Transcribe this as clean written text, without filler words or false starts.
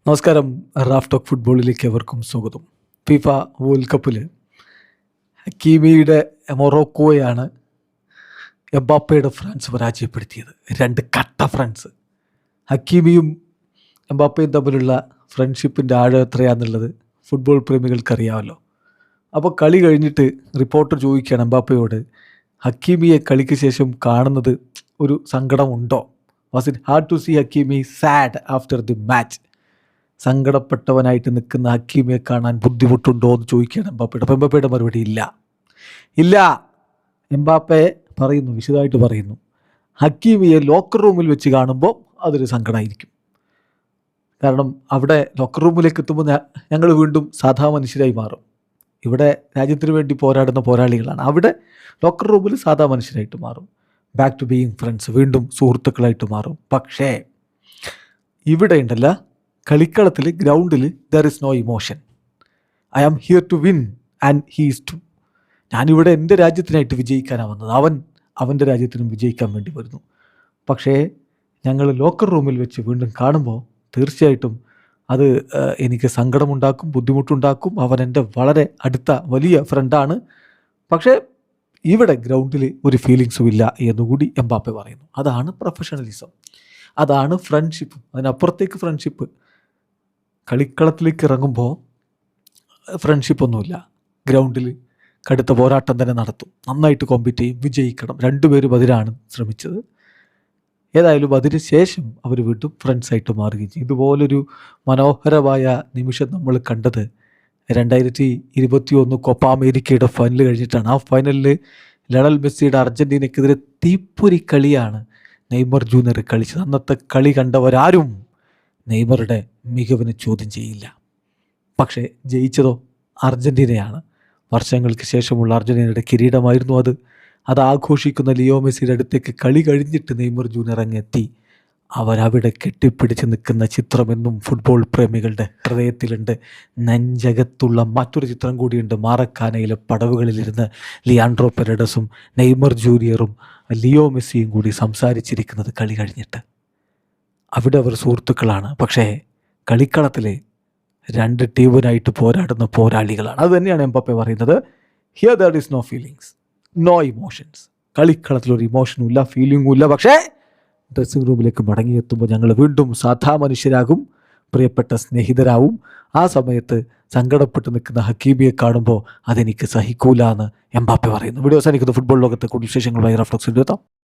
നമസ്കാരം. Raf talk ഫുട്ബോളിലേക്ക് എവർക്കും സ്വാഗതം. ഫിഫ വേൾഡ് കപ്പിൽ ഹക്കീമിയുടെ മൊറോക്കോയാണ് എംബാപ്പയുടെ ഫ്രാൻസ് പരാജയപ്പെടുത്തിയത്. രണ്ട് കട്ട ഫ്രാൻസ്. ഹക്കീമിയും എംബാപ്പയും തമ്മിലുള്ള ഫ്രണ്ട്ഷിപ്പിൻ്റെ ആഴം എത്രയാണെന്നുള്ളത് ഫുട്ബോൾ പ്രേമികൾക്കറിയാമല്ലോ. അപ്പോൾ കളി കഴിഞ്ഞിട്ട് റിപ്പോർട്ടർ ചോദിക്കുകയാണ് എംബാപ്പയോട്, ഹക്കീമിയെ കളിക്ക് ശേഷം കാണുന്നത് ഒരു സങ്കടമുണ്ടോ? Was it hard to see Hakimi sad after the match? സങ്കടപ്പെട്ടവനായിട്ട് നിൽക്കുന്ന ഹക്കീമിയെ കാണാൻ ബുദ്ധിമുട്ടുണ്ടോ എന്ന് ചോദിക്കുകയാണ് എംബാപ്പയുടെ. അപ്പോൾ എംബാപ്പയുടെ മറുപടി ഇല്ല. എംബാപ്പെ പറയുന്നു, വിശദമായിട്ട് പറയുന്നു, ഹക്കീമിയെ ലോക്കർ റൂമിൽ വെച്ച് കാണുമ്പോൾ അതൊരു സങ്കടമായിരിക്കും. കാരണം അവിടെ ലോക്കർ റൂമിലേക്ക് എത്തുമ്പോൾ ഞങ്ങൾ വീണ്ടും സാധാ മനുഷ്യരായി മാറും. ഇവിടെ രാജ്യത്തിന് വേണ്ടി പോരാടുന്ന പോരാളികളാണ്. അവിടെ ലോക്കർ റൂമിൽ സാധാ മനുഷ്യരായിട്ട് മാറും. ബാക്ക് ടു ബീയിങ് ഫ്രണ്ട്സ്, വീണ്ടും സുഹൃത്തുക്കളായിട്ട് മാറും. പക്ഷേ ഇവിടെ ഉണ്ടല്ല, കളിക്കളത്തിൽ, ഗ്രൗണ്ടിൽ there is no emotion. I am here to win and he is too. ഞാനിവിടെ എൻ്റെ രാജ്യത്തിനായിട്ട് വിജയിക്കാനാണ് വന്നത്, അവൻ്റെ രാജ്യത്തിനും വിജയിക്കാൻ വേണ്ടി വരുന്നു. പക്ഷേ ഞങ്ങൾ ലോക്കർ റൂമിൽ വെച്ച് വീണ്ടും കാണുമ്പോൾ തീർച്ചയായിട്ടും അത് എനിക്ക് സങ്കടമുണ്ടാക്കും, ബുദ്ധിമുട്ടുണ്ടാക്കും. അവൻ എൻ്റെ വളരെ അടുത്ത വലിയ ഫ്രണ്ടാണ്. പക്ഷേ ഇവിടെ ഗ്രൗണ്ടിൽ ഒരു ഫീലിങ്സും ഇല്ല എന്നുകൂടി എംബാപ്പെ പറയുന്നു. അതാണ് പ്രൊഫഷണലിസം, അതാണ് ഫ്രണ്ട്ഷിപ്പ്. അതിനപ്പുറത്തേക്ക് ഫ്രണ്ട്ഷിപ്പ്. കളിക്കളത്തിലേക്ക് ഇറങ്ങുമ്പോൾ ഫ്രണ്ട്ഷിപ്പൊന്നുമില്ല. ഗ്രൗണ്ടിൽ കടുത്ത പോരാട്ടം തന്നെ നടത്തും, നന്നായിട്ട് കോമ്പീറ്റ് ചെയ്യും, വിജയിക്കണം. രണ്ടുപേരും അതിനാണ് ശ്രമിച്ചത്. ഏതായാലും അതിന് ശേഷം അവർ വീണ്ടും ഫ്രണ്ട്സായിട്ട് മാറുകയും ചെയ്യും. ഇതുപോലൊരു മനോഹരമായ നിമിഷം നമ്മൾ കണ്ടത് 2021 കോപ്പ അമേരിക്കയുടെ ഫൈനൽ കഴിഞ്ഞിട്ടാണ്. ആ ഫൈനലിൽ ലയണൽ മെസ്സിയുടെ അർജൻറ്റീനയ്ക്കെതിരെ തീപ്പൊരി കളിയാണ് നെയ്മർ ജൂനിയർ കളിച്ചത്. അന്നത്തെ കളി കണ്ടവരാരും നെയ്മറുടെ മികവിന് ചോദ്യം ചെയ്യില്ല. പക്ഷേ ജയിച്ചതോ അർജൻറ്റീനയാണ്. വർഷങ്ങൾക്ക് ശേഷമുള്ള അർജൻറ്റീനയുടെ കിരീടമായിരുന്നു അത്. അത് ആഘോഷിക്കുന്ന ലിയോ മെസ്സിയുടെ അടുത്തേക്ക് കളി കഴിഞ്ഞിട്ട് നെയ്മർ ജൂനിയർ അങ്ങെത്തി. അവരവിടെ കെട്ടിപ്പിടിച്ച് നിൽക്കുന്ന ചിത്രമെന്നും ഫുട്ബോൾ പ്രേമികളുടെ ഹൃദയത്തിലുണ്ട്. നെഞ്ചകത്തുള്ള മറ്റൊരു ചിത്രം കൂടിയുണ്ട്. മാറക്കാനയിലെ പടവുകളിലിരുന്ന് ലിയാൻഡ്രോ പെരഡസും നെയ്മർ ജൂനിയറും ലിയോ മെസ്സിയും കൂടി സംസാരിച്ചിരിക്കുന്നത് കളി കഴിഞ്ഞിട്ട്. അവിടെ അവർ സുഹൃത്തുക്കളാണ്. പക്ഷേ കളിക്കളത്തിലെ രണ്ട് ടീമിനായിട്ട് പോരാടുന്ന പോരാളികളാണ്. അത് തന്നെയാണ് എംബാപ്പെ പറയുന്നത്. Here there is no feelings, no emotions. കളിക്കളത്തിലൊരു ഇമോഷനും ഇല്ല, ഫീലിംഗും ഇല്ല. പക്ഷേ ഡ്രസ്സിംഗ് റൂമിലേക്ക് മടങ്ങിയെത്തുമ്പോൾ ഞങ്ങൾ വീണ്ടും സാധാ മനുഷ്യരാകും, പ്രിയപ്പെട്ട സ്നേഹിതരാവും. ആ സമയത്ത് സങ്കടപ്പെട്ട് നിൽക്കുന്ന ഹക്കീമിയെ കാണുമ്പോൾ അതെനിക്ക് സഹിക്കൂല എന്ന് എംബാപ്പെ പറയുന്നു. വീഡിയോ അവസാനിക്കുന്ന ഫുട്ബോൾ ലോകത്തെ കൂടുതൽ വിശേഷങ്ങളുമായി റാഫ് ടോക്സിൽ എത്താം.